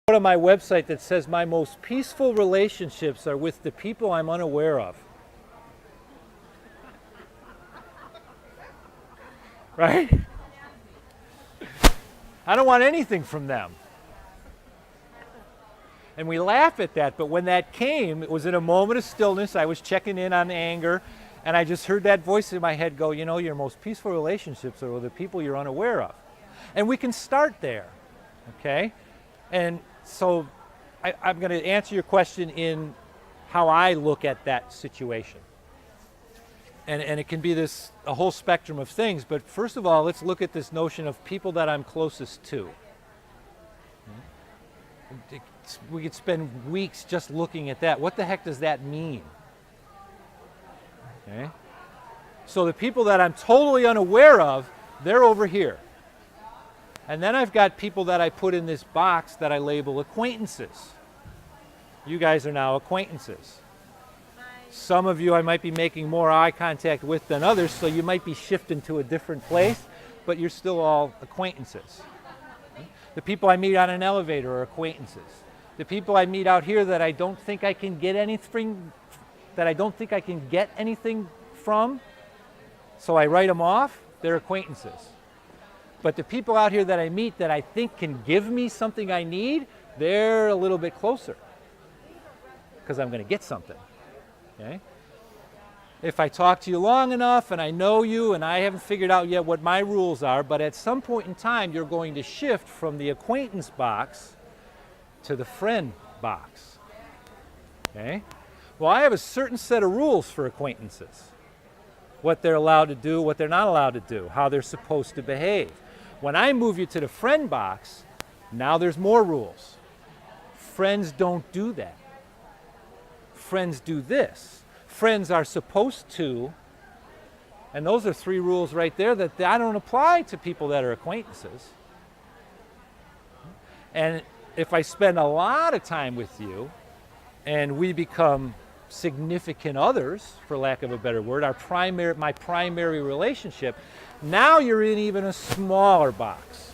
Go to my website that says my most peaceful relationships are with the people I'm unaware of. Right? I don't want anything from them. And we laugh at that, but when that came, it was in a moment of stillness. I was checking in on anger, and I just heard that voice in my head go, you know, your most peaceful relationships are with the people you're unaware of. And we can start there, okay? And so I'm going to answer your question in how I look at that situation. And it can be a whole spectrum of things, but first of all, let's look at this notion of people that I'm closest to. We could spend weeks just looking at that. What the heck does that mean? Okay. So the people that I'm totally unaware of, they're over here. And then I've got people that I put in this box that I label acquaintances. You guys are now acquaintances. Some of you I might be making more eye contact with than others, so you might be shifting to a different place, but you're still all acquaintances. The people I meet on an elevator are acquaintances. The people I meet out here that I don't think I can get anything, from, so I write them off, they're acquaintances. But the people out here that I meet that I think can give me something I need, they're a little bit closer, because I'm going to get something. Okay? If I talk to you long enough and I know you and I haven't figured out yet what my rules are, but at some point in time you're going to shift from the acquaintance box to the friend box. Okay? Well, I have a certain set of rules for acquaintances. What they're allowed to do, what they're not allowed to do, how they're supposed to behave. When I move you to the friend box, now there's more rules. Friends don't do that. Friends do this. Friends are supposed to, and those are 3 rules right there that I don't apply to people that are acquaintances. And if I spend a lot of time with you and we become significant others, for lack of a better word, my primary relationship, now you're in even a smaller box.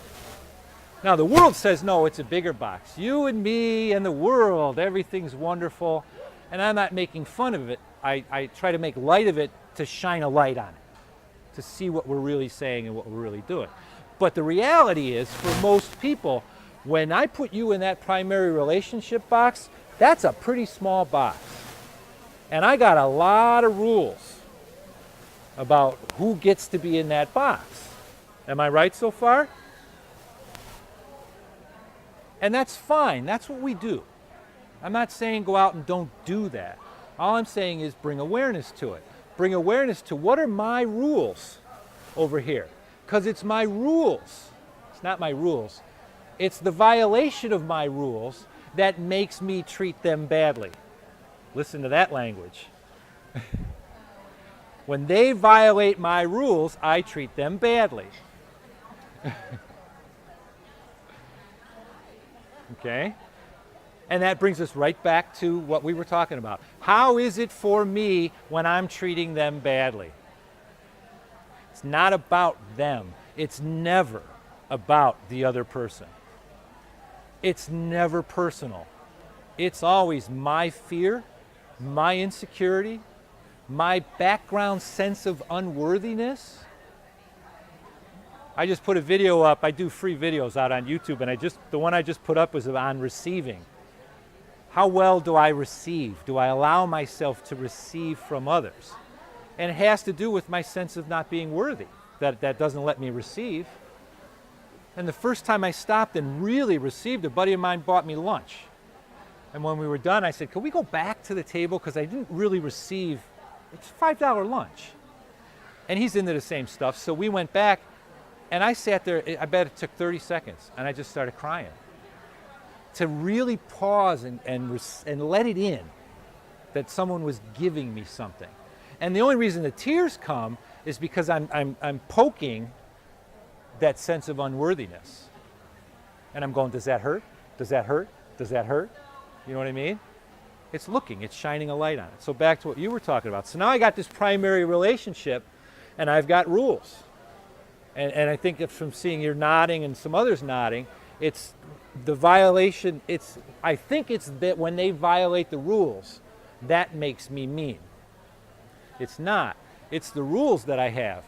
Now the world says, no, it's a bigger box. You and me and the world, everything's wonderful. And I'm not making fun of it. I try to make light of it to shine a light on it, to see what we're really saying and what we're really doing. But the reality is, for most people, when I put you in that primary relationship box, that's a pretty small box. And I got a lot of rules about who gets to be in that box. Am I right so far? And that's fine. That's what we do. I'm not saying go out and don't do that. All I'm saying is bring awareness to it. Bring awareness to what are my rules over here. Because it's my rules. It's not my rules. It's the violation of my rules that makes me treat them badly. Listen to that language. When they violate my rules, I treat them badly. Okay? And that brings us right back to what we were talking about. How is it for me when I'm treating them badly? It's not about them. It's never about the other person. It's never personal. It's always my fear, my insecurity, my background sense of unworthiness. I just put a video up. I do free videos out on YouTube, and the one I just put up was on receiving. How well do I receive? Do I allow myself to receive from others? And it has to do with my sense of not being worthy, that doesn't let me receive. And the first time I stopped and really received, a buddy of mine bought me lunch. And when we were done, I said, can we go back to the table? Because I didn't really receive, it's a $5 lunch. And he's into the same stuff. So we went back, and I sat there, I bet it took 30 seconds, and I just started crying. To really pause and let it in that someone was giving me something. And the only reason the tears come is because I'm poking that sense of unworthiness. And I'm going, does that hurt? Does that hurt? Does that hurt? You know what I mean? It's looking, it's shining a light on it. So back to what you were talking about. So now I got this primary relationship, and I've got rules. And I think from seeing your nodding and some others nodding, It's the violation. I think it's that when they violate the rules, that makes me mean. It's not. It's the rules that I have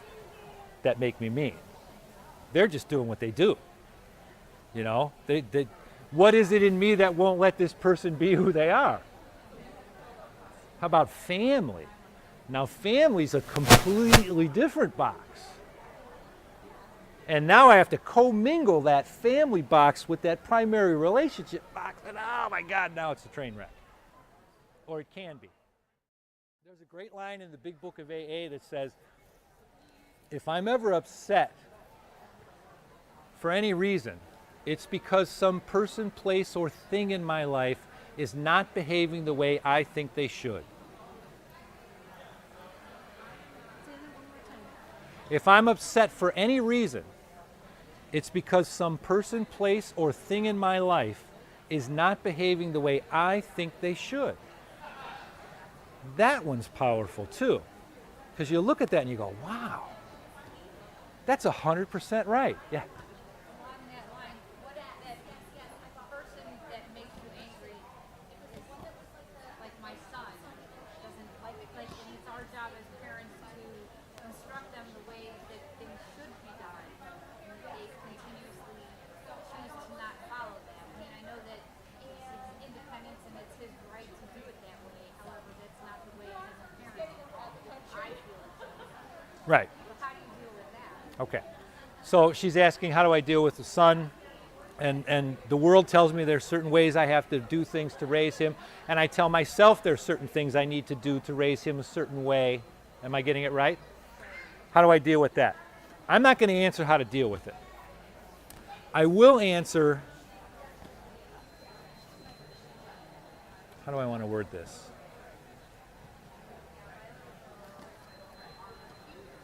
that make me mean. They're just doing what they do. You know, what is it in me that won't let this person be who they are? How about family? Now, family's a completely different box. And now I have to commingle that family box with that primary relationship box, and oh my God, now it's a train wreck. Or it can be. There's a great line in the Big Book of AA that says, if I'm ever upset for any reason, it's because some person, place, or thing in my life is not behaving the way I think they should. If I'm upset for any reason, it's because some person, place, or thing in my life is not behaving the way I think they should. That one's powerful too, because you look at that and you go, wow, that's 100% right. Yeah. Right. How do you deal with that? Okay. So she's asking, how do I deal with the son? And the world tells me there's certain ways I have to do things to raise him. And I tell myself there's certain things I need to do to raise him a certain way. Am I getting it right? How do I deal with that? I'm not going to answer how to deal with it. I will answer, how do I want to word this?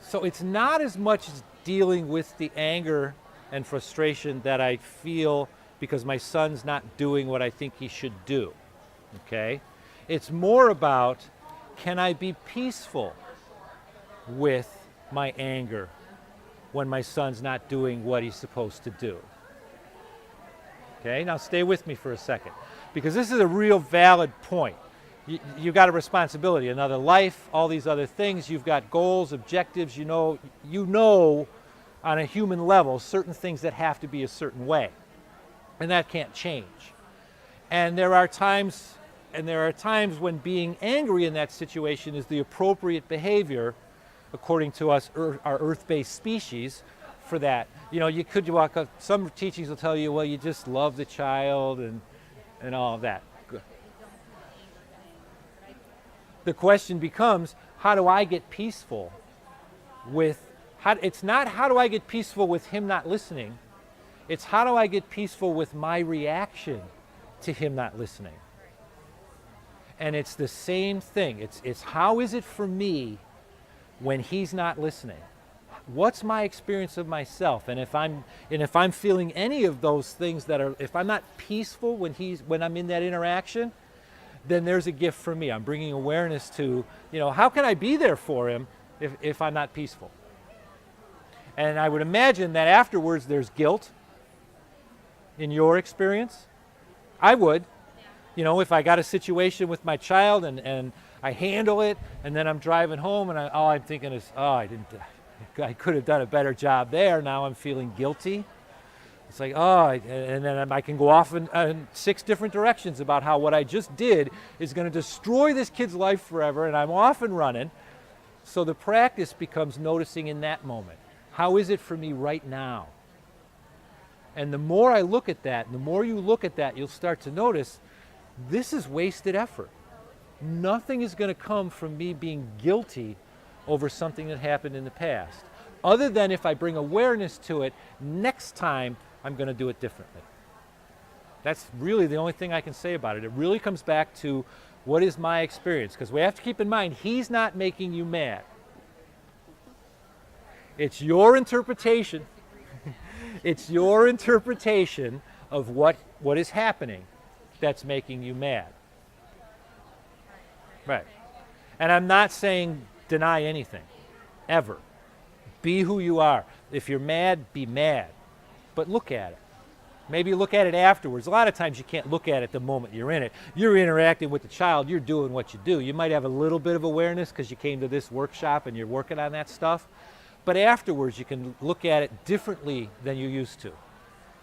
So it's not as much as dealing with the anger and frustration that I feel because my son's not doing what I think he should do, okay? It's more about, can I be peaceful with my anger when my son's not doing what he's supposed to do? Okay, now stay with me for a second, because this is a real valid point. You've got a responsibility, another life, all these other things. You've got goals, objectives. You know on a human level certain things that have to be a certain way, and that can't change. And there are times when being angry in that situation is the appropriate behavior, according to us, our earth-based species, for that. You know, you could walk up. Some teachings will tell you, well, you just love the child and all of that. The question becomes, how do I get peaceful with, it's not how do I get peaceful with him not listening, it's how do I get peaceful with my reaction to him not listening. And it's the same thing. It's how is it for me when he's not listening? What's my experience of myself? And if I'm feeling any of those things if I'm not peaceful when I'm in that interaction, then there's a gift for me. I'm bringing awareness to, how can I be there for him if I'm not peaceful? And I would imagine that afterwards there's guilt in your experience. I would. If I got a situation with my child and I handle it, and then I'm driving home and all I'm thinking is, I could have done a better job there. Now I'm feeling guilty. It's like, and then I can go off in 6 different directions about how what I just did is going to destroy this kid's life forever, and I'm off and running. So the practice becomes noticing in that moment, how is it for me right now? And the more I look at that, and the more you look at that, you'll start to notice this is wasted effort. Nothing is going to come from me being guilty over something that happened in the past, other than if I bring awareness to it, next time I'm going to do it differently. That's really the only thing I can say about it. It really comes back to what is my experience, because we have to keep in mind he's not making you mad. It's your interpretation. It's your interpretation of what is happening that's making you mad. Right. And I'm not saying deny anything, ever. Be who you are. If you're mad, be mad. But look at it. Maybe look at it afterwards. A lot of times you can't look at it the moment you're in it. You're interacting with the child, you're doing what you do. You might have a little bit of awareness because you came to this workshop and you're working on that stuff. But afterwards you can look at it differently than you used to.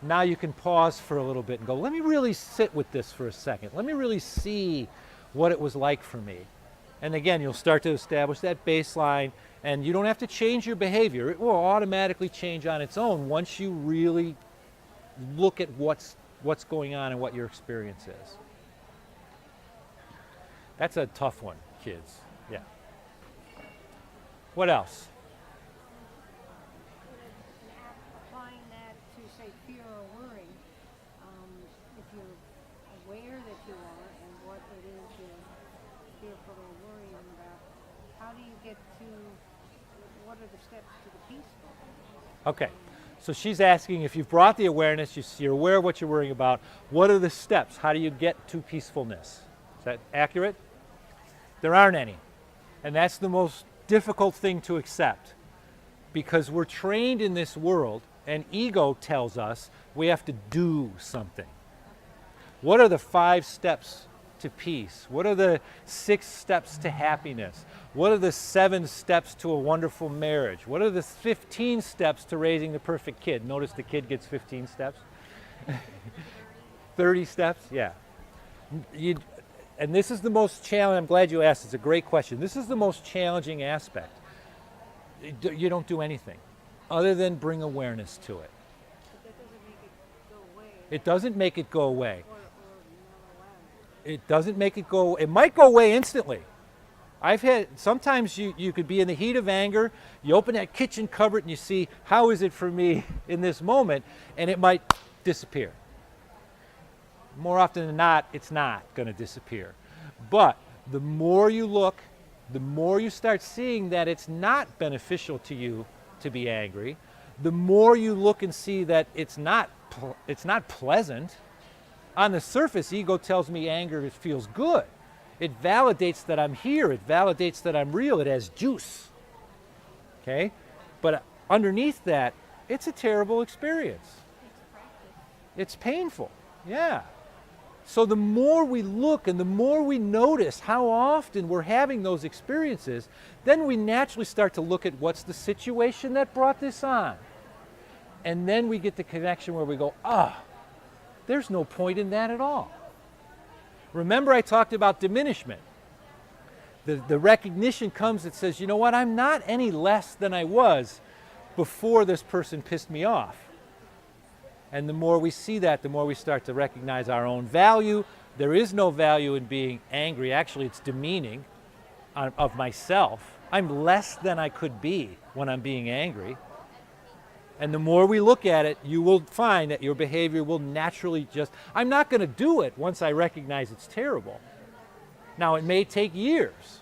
Now you can pause for a little bit and go, let me really sit with this for a second. Let me really see what it was like for me. And again, you'll start to establish that baseline, and you don't have to change your behavior. It will automatically change on its own once you really look at what's going on and what your experience is. That's a tough one, kids. Yeah. What else? Applying that to, say, fear or worry, if you're aware that you are and what it is you're fearful or worrying about, how do you get to, what are the steps to the peaceful? Okay. So she's asking if you've brought the awareness, you're aware of what you're worrying about, what are the steps? How do you get to peacefulness? Is that accurate? There aren't any. And that's the most difficult thing to accept, because we're trained in this world and ego tells us we have to do something. What are the 5 steps to peace? What are the 6 steps to happiness? What are the 7 steps to a wonderful marriage? What are the 15 steps to raising the perfect kid? Notice the kid gets 15 steps. 30 steps? Yeah. And this is the most challenging. I'm glad you asked. It's a great question. This is the most challenging aspect. You don't do anything other than bring awareness to it. But that doesn't make it go away. It doesn't make it go away. Or not allow it. It doesn't make it go. It might go away instantly. I've had, sometimes you could be in the heat of anger, you open that kitchen cupboard and you see, how is it for me in this moment? And it might disappear. More often than not, it's not going to disappear. But the more you look, the more you start seeing that it's not beneficial to you to be angry, the more you look and see that it's not pleasant. On the surface, ego tells me anger feels good. It validates that I'm here. It validates that I'm real. It has juice. Okay? But underneath that, it's a terrible experience. It's painful. Yeah. So the more we look and the more we notice how often we're having those experiences, then we naturally start to look at what's the situation that brought this on. And then we get the connection where we go, there's no point in that at all. Remember I talked about diminishment. The recognition comes that says, you know what, I'm not any less than I was before this person pissed me off. And the more we see that, the more we start to recognize our own value. There is no value in being angry. Actually, it's demeaning of myself. I'm less than I could be when I'm being angry. And the more we look at it, you will find that your behavior will naturally I'm not going to do it once I recognize it's terrible. Now, it may take years,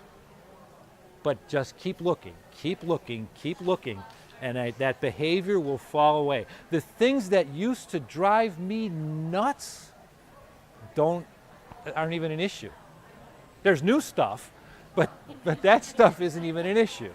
but just keep looking, keep looking, keep looking, and that behavior will fall away. The things that used to drive me nuts aren't even an issue. There's new stuff, but that stuff isn't even an issue.